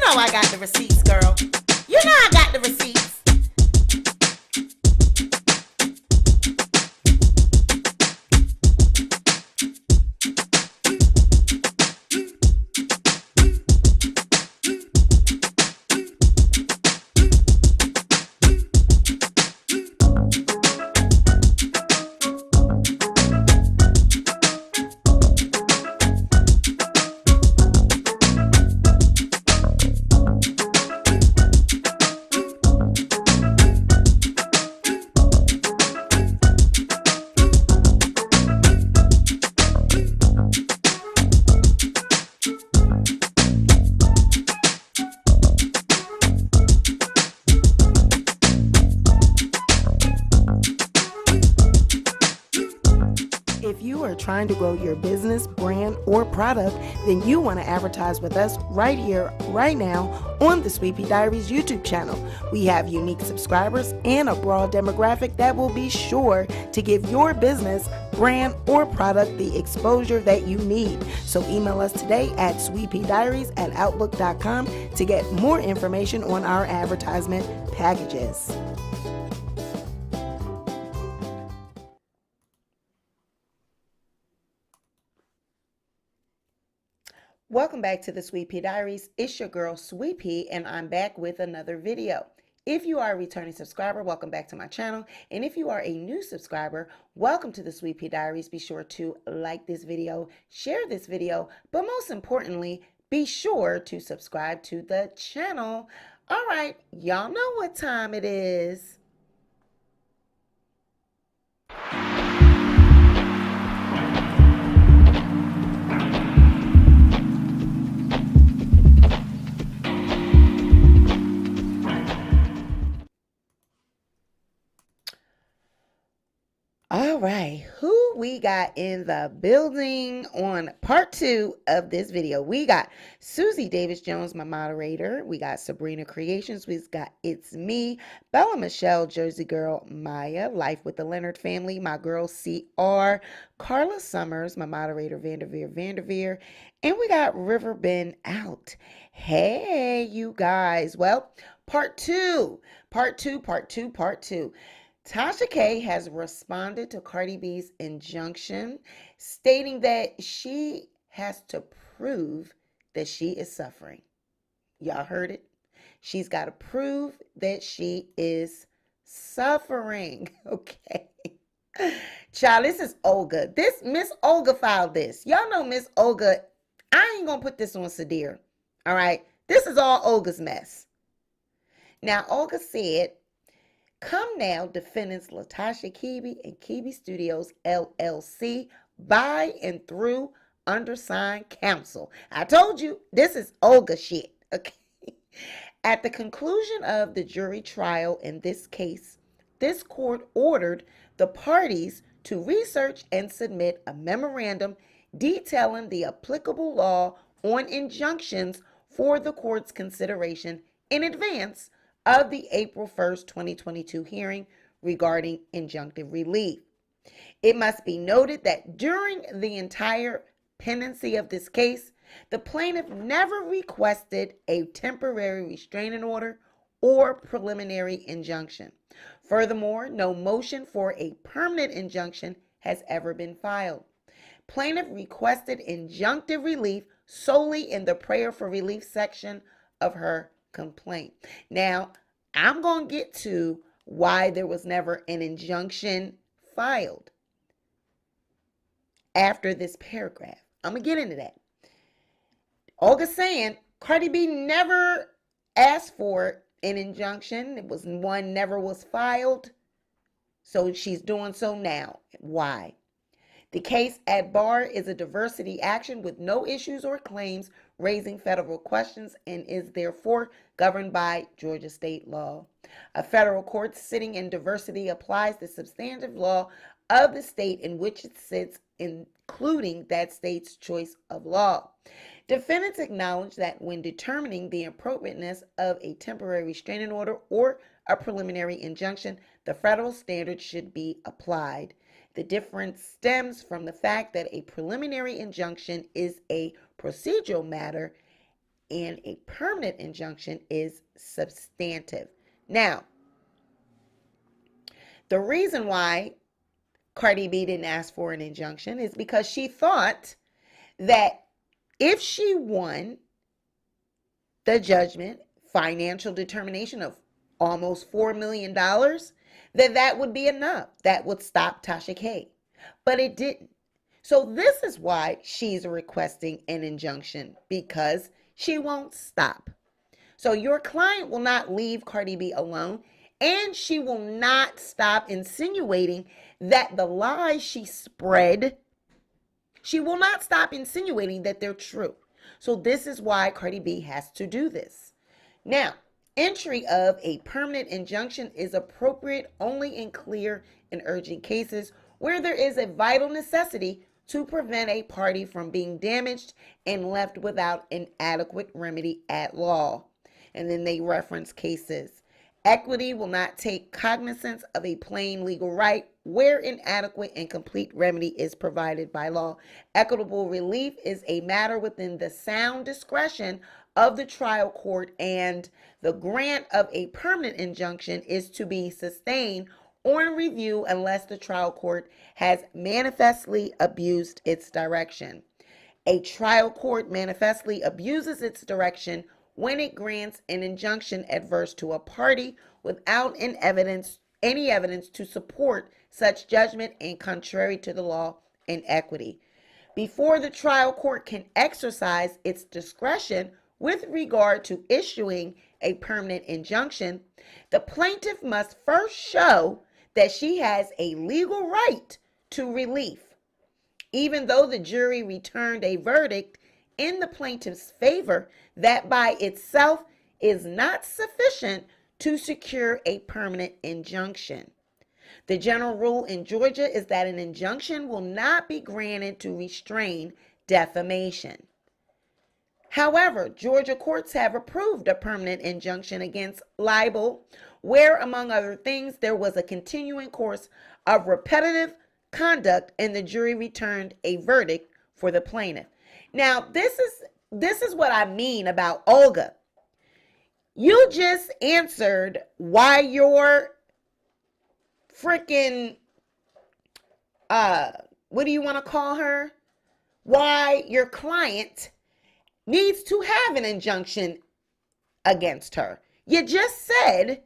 know I got the receipts, girl. You know I got the receipts. If you are trying to grow your business, brand, or product, then you want to advertise with us right here, right now on the Sweet Pea Diaries YouTube channel. We have unique subscribers and a broad demographic that will be sure to give your business, brand, or product the exposure that you need. So email us today at sweetpeadiaries@outlook.com to get more information on our advertisement packages. Welcome back to the Sweet Pea Diaries. It's your girl Sweet Pea, and I'm back with another video. If you are a returning subscriber, welcome back to my channel. And if you are a new subscriber, welcome to the Sweet Pea Diaries. Be sure to like this video, share this video, but most importantly, be sure to subscribe to the channel. All right, y'all know what time it is. All right, who we got in the building on part 2 of this video? We got Susie Davis-Jones, my moderator. We got Sabrina Creations. We've got It's Me, Bella Michelle, Jersey Girl, Maya, Life with the Leonard Family, my girl CR, Carla Summers, my moderator, Vanderveer, and we got River Been Out. Hey, you guys. Well, part two. Tasha K has responded to Cardi B's injunction, stating that she has to prove that she is suffering. Y'all heard it? She's got to prove that she is suffering. Okay. Child, this is Olga. This Miss Olga filed this. Y'all know Miss Olga. I ain't going to put this on Sadir. All right. This is all Olga's mess. Now, Olga said, "Come now, defendants Latasha Keeby and Keeby Studios, LLC, by and through undersigned counsel." I told you, this is Olga shit, okay? At the conclusion of the jury trial in this case, this court ordered the parties to research and submit a memorandum detailing the applicable law on injunctions for the court's consideration in advance of the April 1st, 2022 hearing regarding injunctive relief. It must be noted that during the entire pendency of this case, the plaintiff never requested a temporary restraining order or preliminary injunction. Furthermore, no motion for a permanent injunction has ever been filed. Plaintiff requested injunctive relief solely in the prayer for relief section of her complaint. Now, I'm going to get to why there was never an injunction filed after this paragraph. I'm going to get into that. Olga's saying Cardi B never asked for an injunction. One never was filed. So she's doing so now. Why? The case at bar is a diversity action with no issues or claims raising federal questions and is therefore governed by Georgia state law. A federal court sitting in diversity applies the substantive law of the state in which it sits, including that state's choice of law. Defendants acknowledge that when determining the appropriateness of a temporary restraining order or a preliminary injunction, the federal standard should be applied. The difference stems from the fact that a preliminary injunction is a procedural matter and a permanent injunction is substantive. Now, the reason why Cardi B didn't ask for an injunction is because she thought that if she won the judgment, financial determination of almost $4 million, that would be enough. That would stop Tasha K. But it didn't. So this is why she's requesting an injunction, because she won't stop. So your client will not leave Cardi B alone, and she will not stop insinuating that the lies she spread, she will not stop insinuating that they're true. So this is why Cardi B has to do this. Now, entry of a permanent injunction is appropriate only in clear and urgent cases where there is a vital necessity to prevent a party from being damaged and left without an adequate remedy at law. And then they reference cases. Equity will not take cognizance of a plain legal right where an adequate and complete remedy is provided by law. Equitable relief is a matter within the sound discretion of the trial court, and the grant of a permanent injunction is to be sustained on review unless the trial court has manifestly abused its direction. A trial court manifestly abuses its direction when it grants an injunction adverse to a party without any evidence to support such judgment and contrary to the law and equity. Before the trial court can exercise its discretion with regard to issuing a permanent injunction, the plaintiff must first show that she has a legal right to relief, even though the jury returned a verdict in the plaintiff's favor. That by itself is not sufficient to secure a permanent injunction. The general rule in Georgia is that an injunction will not be granted to restrain defamation. However, Georgia courts have approved a permanent injunction against libel, where, among other things, there was a continuing course of repetitive conduct and the jury returned a verdict for the plaintiff. Now, this is what I mean about Olga. You just answered why your freaking, what do you want to call her? Why your client needs to have an injunction against her. You just said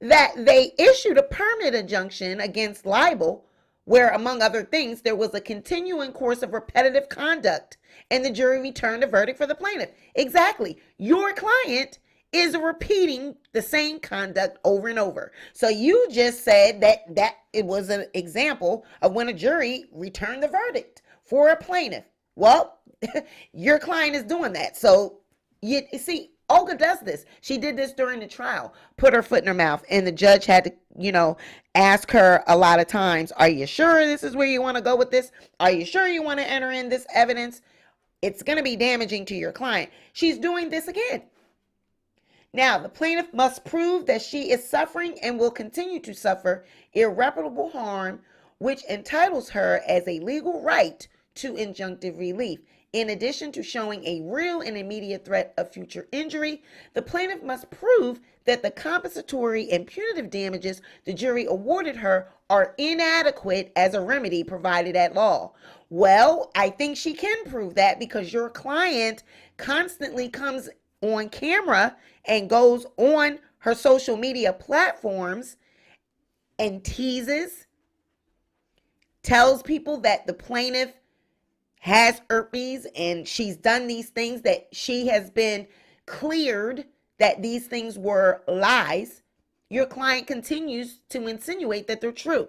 that they issued a permanent injunction against libel, where, among other things, there was a continuing course of repetitive conduct and the jury returned a verdict for the plaintiff. Exactly. Your client is repeating the same conduct over and over. So you just said that it was an example of when a jury returned the verdict for a plaintiff. Well, your client is doing that. So you see, Olga does this. She did this during the trial, put her foot in her mouth, and the judge had to, ask her a lot of times, are you sure this is where you want to go with this? Are you sure you want to enter in this evidence? It's going to be damaging to your client. She's doing this again. Now, the plaintiff must prove that she is suffering and will continue to suffer irreparable harm, which entitles her as a legal right to injunctive relief. In addition to showing a real and immediate threat of future injury, the plaintiff must prove that the compensatory and punitive damages the jury awarded her are inadequate as a remedy provided at law. Well, I think she can prove that because your client constantly comes on camera and goes on her social media platforms and teases, tells people that the plaintiff has herpes and she's done these things, that she has been cleared, that these things were lies. Your client continues to insinuate that they're true.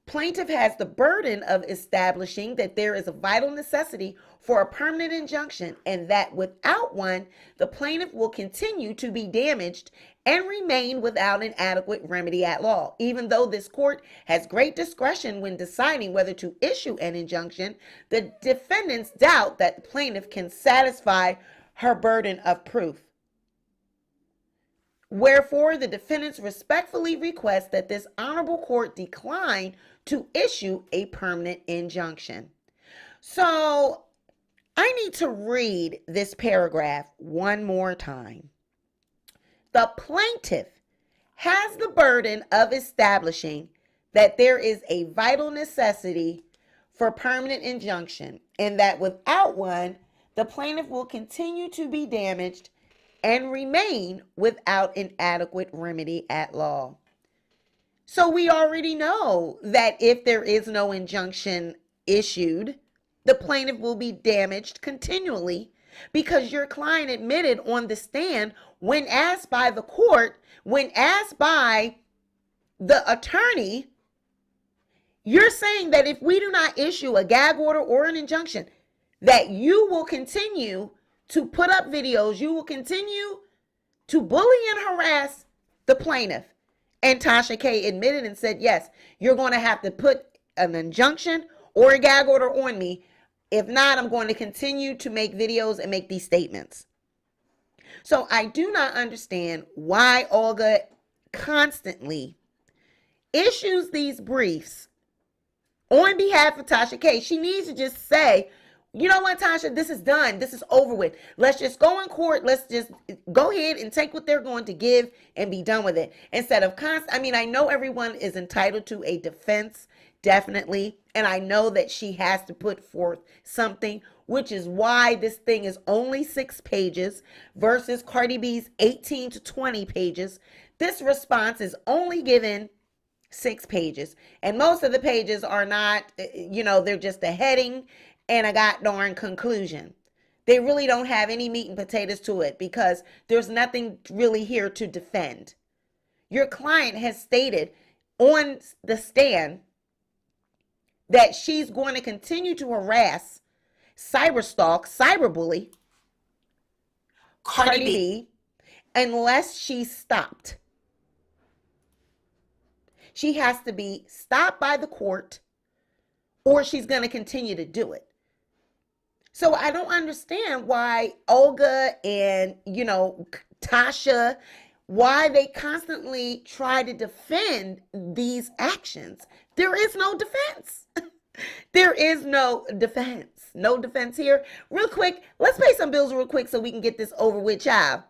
Plaintiff has the burden of establishing that there is a vital necessity for a permanent injunction and that without one, the plaintiff will continue to be damaged and remain without an adequate remedy at law. Even though this court has great discretion when deciding whether to issue an injunction, the defendants doubt that the plaintiff can satisfy her burden of proof. Wherefore, the defendants respectfully request that this honorable court decline to issue a permanent injunction. So I need to read this paragraph one more time. The plaintiff has the burden of establishing that there is a vital necessity for permanent injunction, and that without one, the plaintiff will continue to be damaged and remain without an adequate remedy at law. So we already know that if there is no injunction issued, the plaintiff will be damaged continually, because your client admitted on the stand, when asked by the court, when asked by the attorney, you're saying that if we do not issue a gag order or an injunction, that you will continue to put up videos, you will continue to bully and harass the plaintiff. And Tasha K admitted and said, yes, you're going to have to put an injunction or a gag order on me. If not, I'm going to continue to make videos and make these statements. So I do not understand why Olga constantly issues these briefs on behalf of Tasha K. She needs to just say, you know what, Tasha, this is done. This is over with. Let's just go in court. Let's just go ahead and take what they're going to give and be done with it. Instead of I know everyone is entitled to a defense, definitely. And I know that she has to put forth something, which is why this thing is only 6 pages versus Cardi B's 18 to 20 pages. This response is only given 6 pages. And most of the pages are not, they're just a heading and a goddamn conclusion. They really don't have any meat and potatoes to it, because there's nothing really here to defend. Your client has stated on the stand that she's going to continue to harass, cyberstalk, cyberbully Cardi B unless she's stopped. She has to be stopped by the court, or she's going to continue to do it. So I don't understand why Olga and, Tasha, why they constantly try to defend these actions. There is no defense. There is no defense. No defense here. Real quick, let's pay some bills real quick so we can get this over with, child.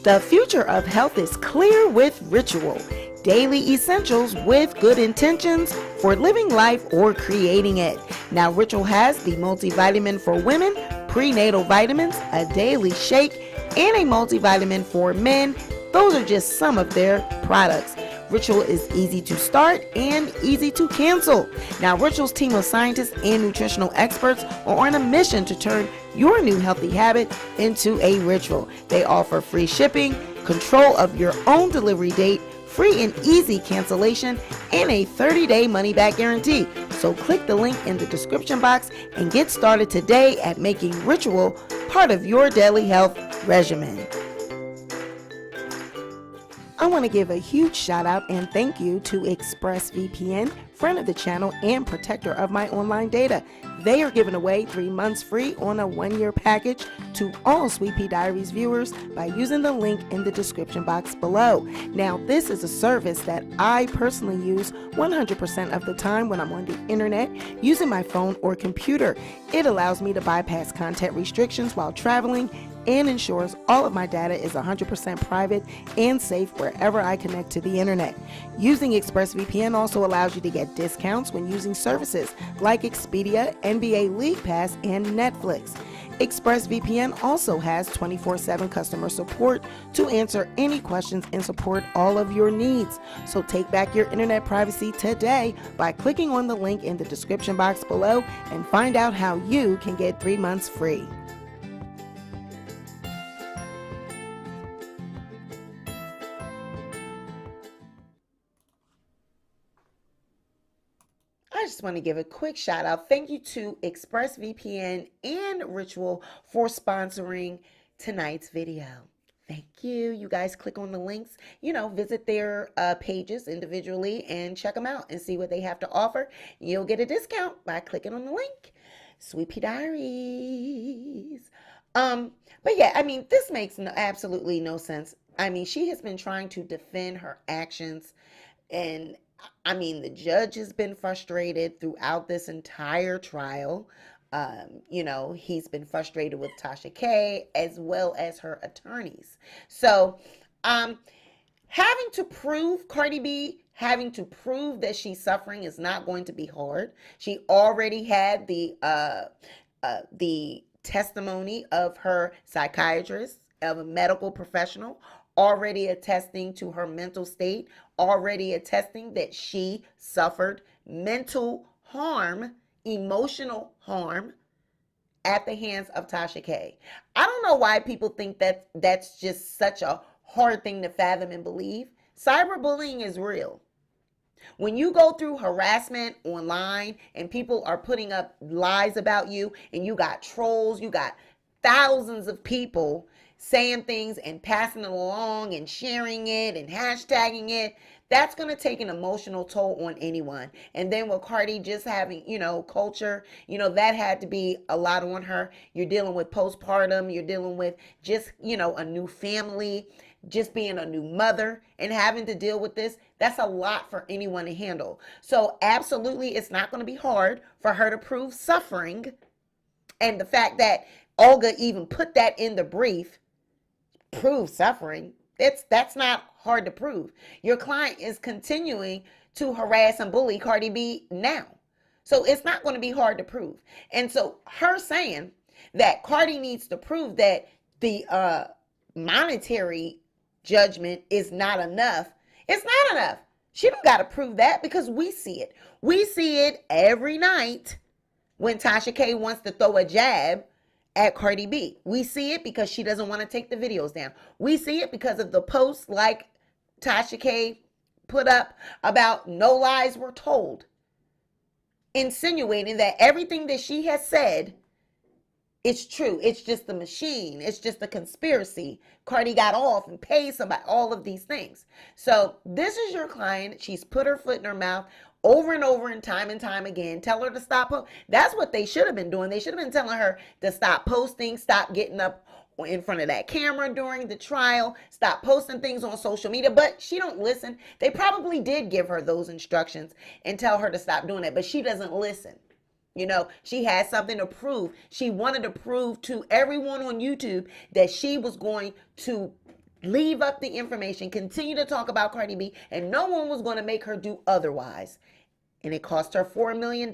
The future of health is clear with Ritual. Daily essentials with good intentions for living life or creating it. Now, Ritual has the multivitamin for women, prenatal vitamins, a daily shake, and a multivitamin for men. Those are just some of their products. Ritual is easy to start and easy to cancel. Now, Ritual's team of scientists and nutritional experts are on a mission to turn your new healthy habit into a ritual. They offer free shipping, control of your own delivery date, free and easy cancellation, and a 30-day money-back guarantee. So click the link in the description box and get started today at making Ritual part of your daily health regimen. I want to give a huge shout out and thank you to ExpressVPN, friend of the channel and protector of my online data. They are giving away 3 months free on a 1-year package to all Sweet Pea Diaries viewers by using the link in the description box below. Now, this is a service that I personally use 100% of the time when I'm on the internet using my phone or computer. It allows me to bypass content restrictions while traveling and ensures all of my data is 100% private and safe wherever I connect to the internet. Using ExpressVPN also allows you to get discounts when using services like Expedia, NBA League Pass, and Netflix. ExpressVPN also has 24/7 customer support to answer any questions and support all of your needs. So take back your internet privacy today by clicking on the link in the description box below and find out how you can get 3 months free. I just want to give a quick shout out. Thank you to ExpressVPN and Ritual for sponsoring tonight's video. Thank you. You guys click on the links, visit their pages individually and check them out and see what they have to offer. You'll get a discount by clicking on the link. Sweet Pea Diaries. But yeah, this makes absolutely no sense. She has been trying to defend her actions, and the judge has been frustrated throughout this entire trial. He's been frustrated with Tasha K as well as her attorneys. So, having to prove Cardi B, having to prove that she's suffering is not going to be hard. She already had the testimony of her psychiatrist, of a medical professional, already attesting to her mental state, already attesting that she suffered mental harm, emotional harm at the hands of Tasha K. I don't know why people think that that's just such a hard thing to fathom and believe. Cyberbullying is real. When you go through harassment online and people are putting up lies about you, and you got trolls, you got thousands of people saying things and passing it along and sharing it and hashtagging it, that's going to take an emotional toll on anyone. And then with Cardi just having, culture, that had to be a lot on her. You're dealing with postpartum, you're dealing with just, a new family, just being a new mother and having to deal with this. That's a lot for anyone to handle. So absolutely, it's not going to be hard for her to prove suffering. And the fact that Olga even put that in the brief, prove suffering, that's not hard to prove. Your client is continuing to harass and bully Cardi B now. So it's not going to be hard to prove. And so her saying that Cardi needs to prove that the monetary judgment is not enough, it's not enough. She don't got to prove that, because we see it. We see it every night when Tasha K wants to throw a jab at Cardi B. We see it because she doesn't want to take the videos down. We see it because of the posts like Tasha K put up about no lies were told, insinuating that everything that she has said is true. It's just the machine. It's just a conspiracy. Cardi got off and paid somebody, all of these things. So this is your client. She's put her foot in her mouth over and over and time again. Tell her to stop. That's what they should have been doing. They should have been telling her to stop posting, stop getting up in front of that camera during the trial, stop posting things on social media. But she don't listen. They probably did give her those instructions and tell her to stop doing that, but she doesn't listen. She had something to prove. She wanted to prove to everyone on YouTube that she was going to leave up the information, continue to talk about Cardi B, and no one was going to make her do otherwise. And it cost her $4 million.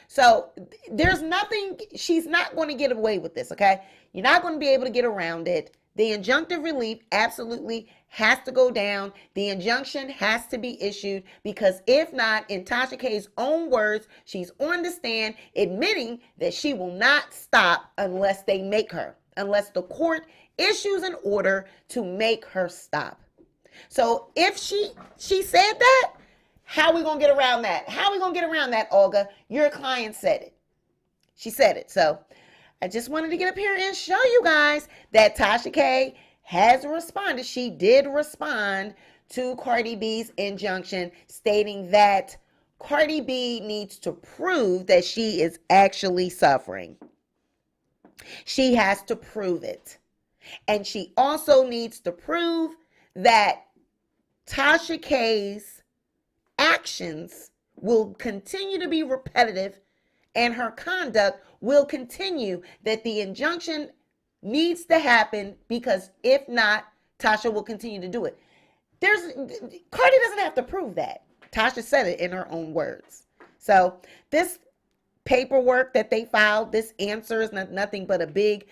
So there's nothing, she's not going to get away with this, okay? You're not going to be able to get around it. The injunctive relief absolutely has to go down. The injunction has to be issued, because if not, in Tasha K's own words, she's on the stand admitting that she will not stop unless they make her, unless the court issues an order to make her stop. So if she said that, how are we going to get around that? How are we going to get around that, Olga? Your client said it. She said it. So I just wanted to get up here and show you guys that Tasha K has responded. She did respond to Cardi B's injunction, stating that Cardi B needs to prove that she is actually suffering. She has to prove it. And she also needs to prove that Tasha K's actions will continue to be repetitive and her conduct will continue, that the injunction needs to happen, because if not, Tasha will continue to do it. Cardi doesn't have to prove that. Tasha said it in her own words. So this paperwork that they filed, this answer is nothing but a big,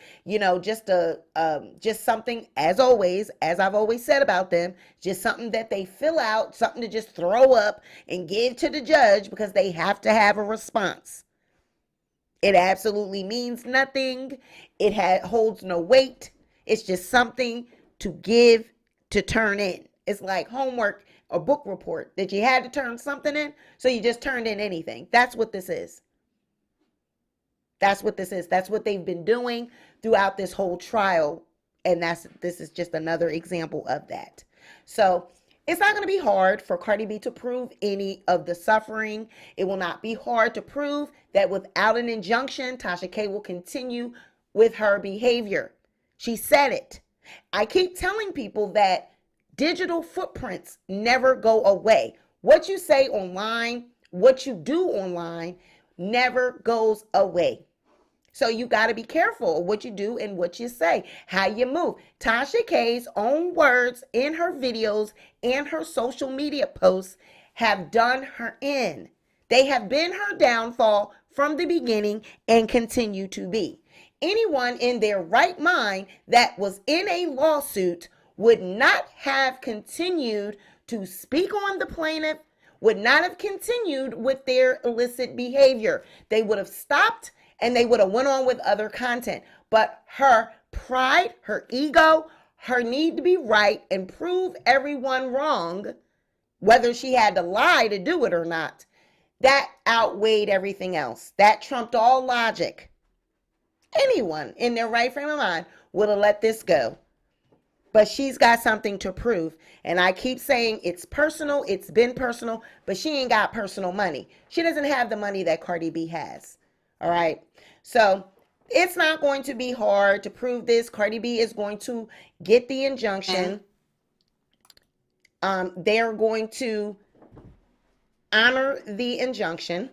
just something, as always, as I've always said about them, just something that they fill out, something to just throw up and give to the judge because they have to have a response. It absolutely means nothing. It holds no weight. It's just something to give, to turn in. It's like homework or book report that you had to turn something in, so you just turned in anything. That's what this is. That's what this is. That's what they've been doing throughout this whole trial. And this is just another example of that. So it's not going to be hard for Cardi B to prove any of the suffering. It will not be hard to prove that without an injunction, Tasha K will continue with her behavior. She said it. I keep telling people that digital footprints never go away. What you say online, what you do online, never goes away. So you got to be careful of what you do and what you say, how you move. Tasha K's own words in her videos and her social media posts have done her in. They have been her downfall from the beginning and continue to be. Anyone in their right mind that was in a lawsuit would not have continued to speak on the plaintiff, would not have continued with their illicit behavior. They would have stopped and they would have went on with other content. But her pride, her ego, her need to be right and prove everyone wrong, whether she had to lie to do it or not, that outweighed everything else. That trumped all logic. Anyone in their right frame of mind would have let this go. But she's got something to prove. And I keep saying it's personal. It's been personal. But she ain't got personal money. She doesn't have the money that Cardi B has. All right. So it's not going to be hard to prove this. Cardi B is going to get the injunction. They're going to honor the injunction.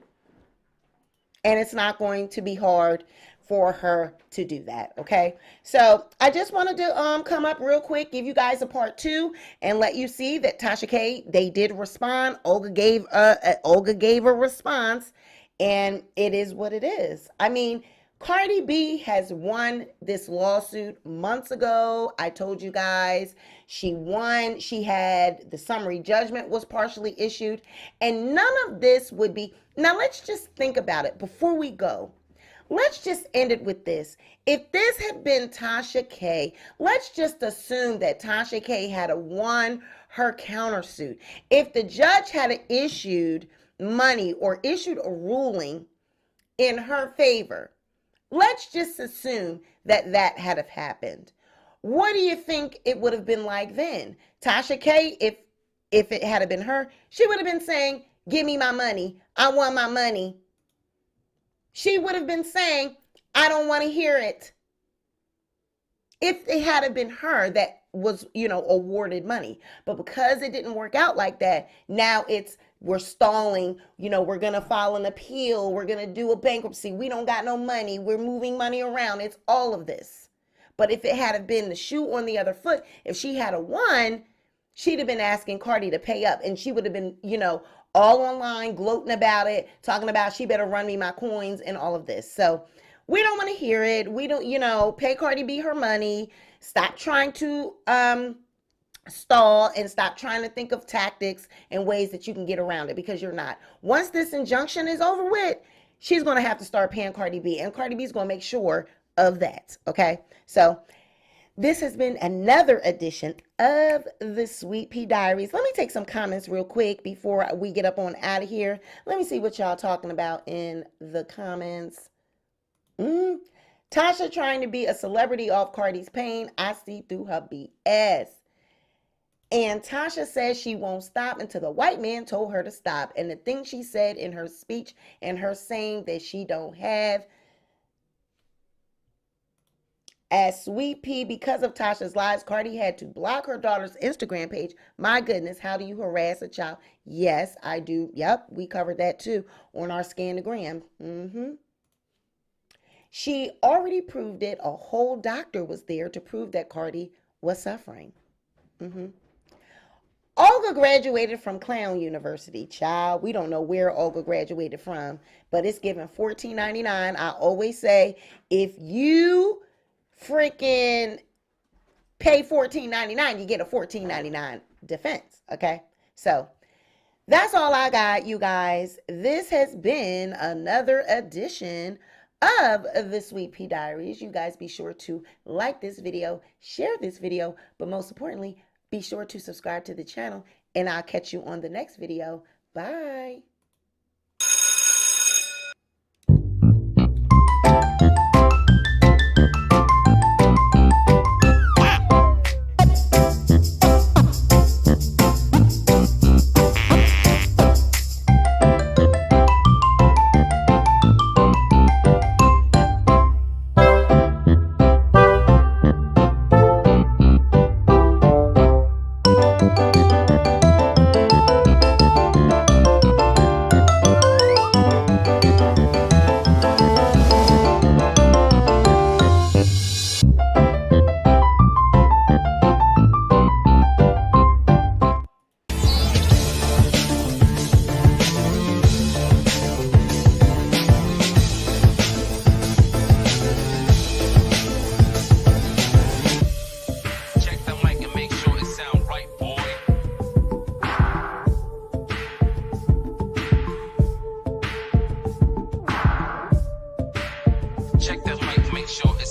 And it's not going to be hard for her to do that. Okay. So I just wanted to come up real quick, give you guys a part 2 and let you see that Tasha K, they did respond. Olga gave a response, and it is what it is. I mean, Cardi B has won this lawsuit months ago. I told you guys she won. She had the summary judgment was partially issued, and none of this would be. Now let's just think about it before we go. Let's just end it with this. If this had been Tasha K, let's just assume that Tasha K had won her countersuit. If the judge had issued money or issued a ruling in her favor, let's just assume that that had have happened. What do you think it would have been like then? Tasha K, if it had been her, she would have been saying, "Give me my money. I want my money." She would have been saying, "I don't want to hear it." If it had been her that was, awarded money. But because it didn't work out like that, now we're stalling, we're going to file an appeal. We're going to do a bankruptcy. We don't got no money. We're moving money around. It's all of this. But if it had been the shoe on the other foot, if she had won, she'd have been asking Cardi to pay up, and she would have been, all online gloating about it, talking about she better run me my coins and all of this. So we don't want to hear it. We don't, pay Cardi B her money. Stop trying to stall and stop trying to think of tactics and ways that you can get around it, because you're not. Once this injunction is over with, she's going to have to start paying Cardi B, and Cardi B is going to make sure of that. Okay. So this has been another edition of the Sweet Pea Diaries. Let me take some comments real quick before we get up on out of here. Let me see what y'all talking about in the comments. Tasha trying to be a celebrity off Cardi's pain. I see through her BS. And Tasha says she won't stop until the white man told her to stop. And the thing she said in her speech and her saying that she don't have. As Sweet Pea, because of Tasha's lies, Cardi had to block her daughter's Instagram page. My goodness, how do you harass a child? Yes, I do. Yep, we covered that too on our Scanogram. She already proved it. A whole doctor was there to prove that Cardi was suffering. Olga graduated from Clown University. Child, we don't know where Olga graduated from, but it's given $14.99. I always say, if you freaking pay $14.99, you get a $14.99 defense. Okay, so that's all I got, you guys. This has been another edition of the Sweet Pea Diaries. You guys be sure to like this video, share this video, but most importantly, be sure to subscribe to the channel, and I'll catch you on the next video. Bye.